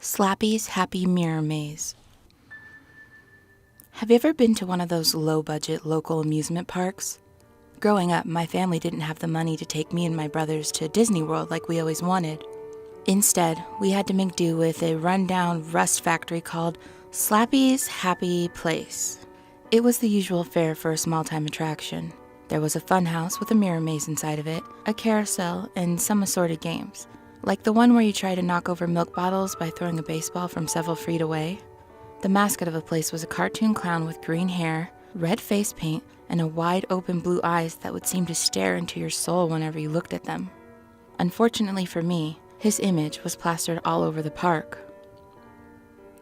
SLAPPY'S Happy Mirror Maze. Have you ever been to one of those low-budget local amusement parks? Growing up, my family didn't have the money to take me and my brothers to Disney World like we always wanted. Instead, we had to make do with a run-down rust factory called SLAPPY'S Happy Place. It was the usual fare for a small-time attraction. There was a fun house with a mirror maze inside of it, a carousel, and some assorted games. Like the one where you try to knock over milk bottles by throwing a baseball from several feet away. The mascot of the place was a cartoon clown with green hair, red face paint, and a wide open blue eyes that would seem to stare into your soul whenever you looked at them. Unfortunately for me, his image was plastered all over the park.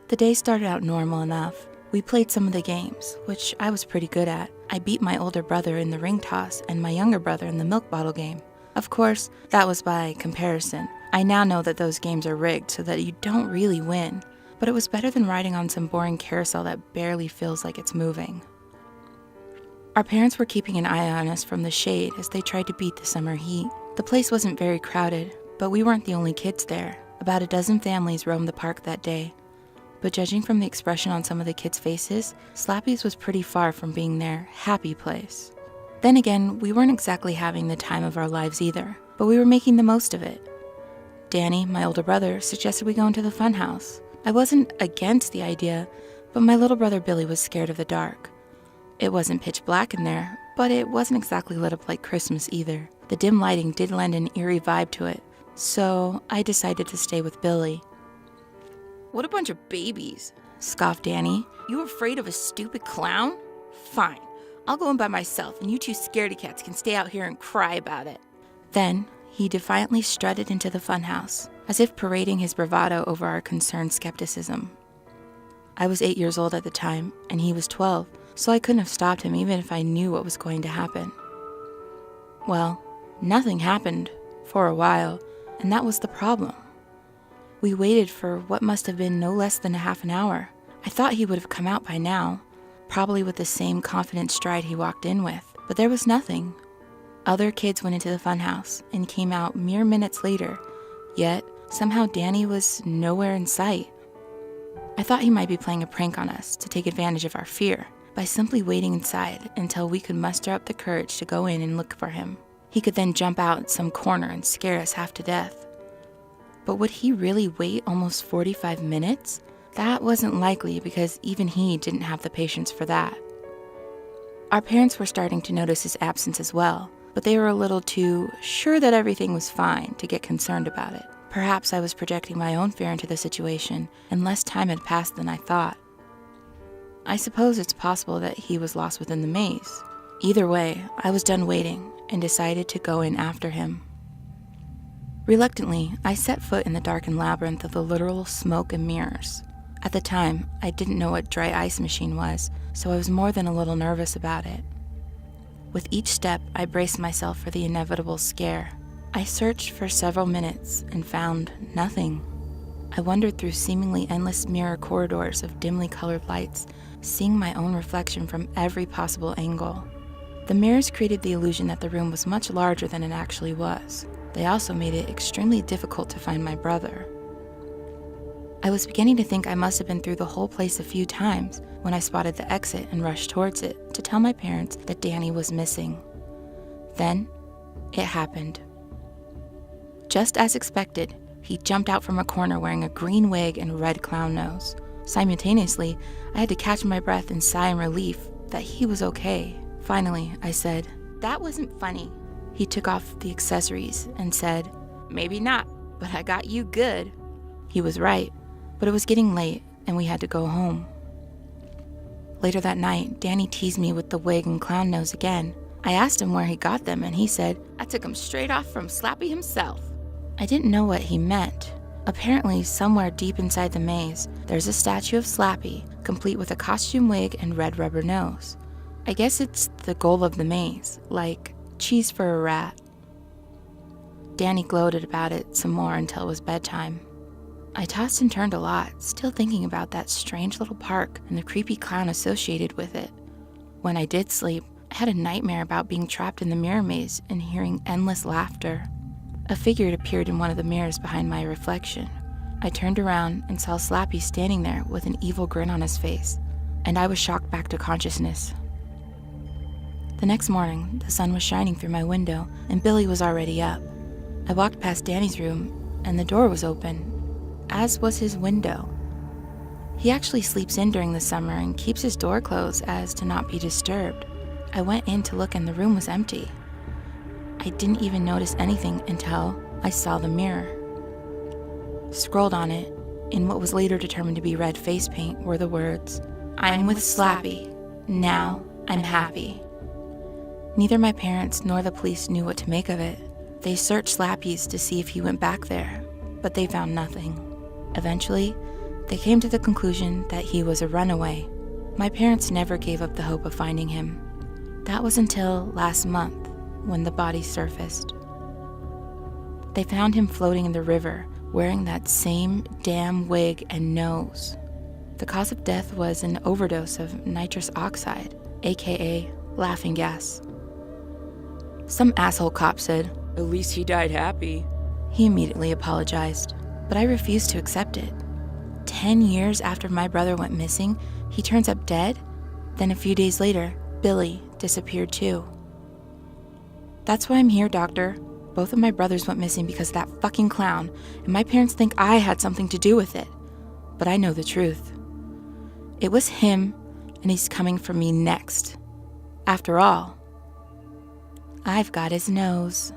The day started out normal enough. We played some of the games, which I was pretty good at. I beat my older brother in the ring toss and my younger brother in the milk bottle game. Of course, that was by comparison. I now know that those games are rigged so that you don't really win, but it was better than riding on some boring carousel that barely feels like it's moving. Our parents were keeping an eye on us from the shade as they tried to beat the summer heat. The place wasn't very crowded, but we weren't the only kids there. About a dozen families roamed the park that day. But judging from the expression on some of the kids' faces, SLAPPY'S was pretty far from being their happy place. Then again, we weren't exactly having the time of our lives either, but we were making the most of it. Danny, my older brother, suggested we go into the fun house. I wasn't against the idea, but my little brother Billy was scared of the dark. It wasn't pitch black in there, but it wasn't exactly lit up like Christmas either. The dim lighting did lend an eerie vibe to it, so I decided to stay with Billy. What a bunch of babies, scoffed Danny. You afraid of a stupid clown? Fine, I'll go in by myself and you two scaredy cats can stay out here and cry about it. Then he defiantly strutted into the funhouse, as if parading his bravado over our concerned skepticism. I was 8 years old at the time, and he was 12, so I couldn't have stopped him even if I knew what was going to happen. Well, nothing happened for a while, and that was the problem. We waited for what must have been no less than a half an hour. I thought he would have come out by now, probably with the same confident stride he walked in with, but there was nothing. Other kids went into the funhouse and came out mere minutes later, yet somehow Danny was nowhere in sight. I thought he might be playing a prank on us to take advantage of our fear by simply waiting inside until we could muster up the courage to go in and look for him. He could then jump out at some corner and scare us half to death. But would he really wait almost 45 minutes? That wasn't likely because even he didn't have the patience for that. Our parents were starting to notice his absence as well, but they were a little too sure that everything was fine to get concerned about it. Perhaps I was projecting my own fear into the situation, and less time had passed than I thought. I suppose it's possible that he was lost within the maze. Either way, I was done waiting and decided to go in after him. Reluctantly, I set foot in the darkened labyrinth of the literal smoke and mirrors. At the time, I didn't know what dry ice machine was, so I was more than a little nervous about it. With each step, I braced myself for the inevitable scare. I searched for several minutes and found nothing. I wandered through seemingly endless mirror corridors of dimly colored lights, seeing my own reflection from every possible angle. The mirrors created the illusion that the room was much larger than it actually was. They also made it extremely difficult to find my brother. I was beginning to think I must have been through the whole place a few times when I spotted the exit and rushed towards it to tell my parents that Danny was missing. Then, it happened. Just as expected, he jumped out from a corner wearing a green wig and a red clown nose. Simultaneously, I had to catch my breath and sigh in relief that he was okay. Finally, I said, "That wasn't funny." He took off the accessories and said, "Maybe not, but I got you good." He was right, but it was getting late and we had to go home. Later that night, Danny teased me with the wig and clown nose again. I asked him where he got them and he said, "I took them straight off from Slappy himself." I didn't know what he meant. Apparently, somewhere deep inside the maze, there's a statue of Slappy, complete with a costume wig and red rubber nose. I guess it's the goal of the maze, like cheese for a rat. Danny gloated about it some more until it was bedtime. I tossed and turned a lot, still thinking about that strange little park and the creepy clown associated with it. When I did sleep, I had a nightmare about being trapped in the mirror maze and hearing endless laughter. A figure appeared in one of the mirrors behind my reflection. I turned around and saw Slappy standing there with an evil grin on his face, and I was shocked back to consciousness. The next morning, the sun was shining through my window, and Billy was already up. I walked past Danny's room, and the door was open, as was his window. He actually sleeps in during the summer and keeps his door closed as to not be disturbed. I went in to look and the room was empty. I didn't even notice anything until I saw the mirror. Scrawled on it, in what was later determined to be red face paint, were the words, "I'm with Slappy. Now I'm happy." Neither my parents nor the police knew what to make of it. They searched Slappy's to see if he went back there, but they found nothing. Eventually, they came to the conclusion that he was a runaway. My parents never gave up the hope of finding him. That was until last month, when the body surfaced. They found him floating in the river, wearing that same damn wig and nose. The cause of death was an overdose of nitrous oxide, aka laughing gas. Some asshole cop said, At least he died happy. He immediately apologized, but I refused to accept it. 10 years after my brother went missing, he turns up dead? Then a few days later, Billy disappeared too. That's why I'm here, doctor. Both of my brothers went missing because of that fucking clown, and my parents think I had something to do with it. But I know the truth. It was him, and he's coming for me next. After all, I've got his nose.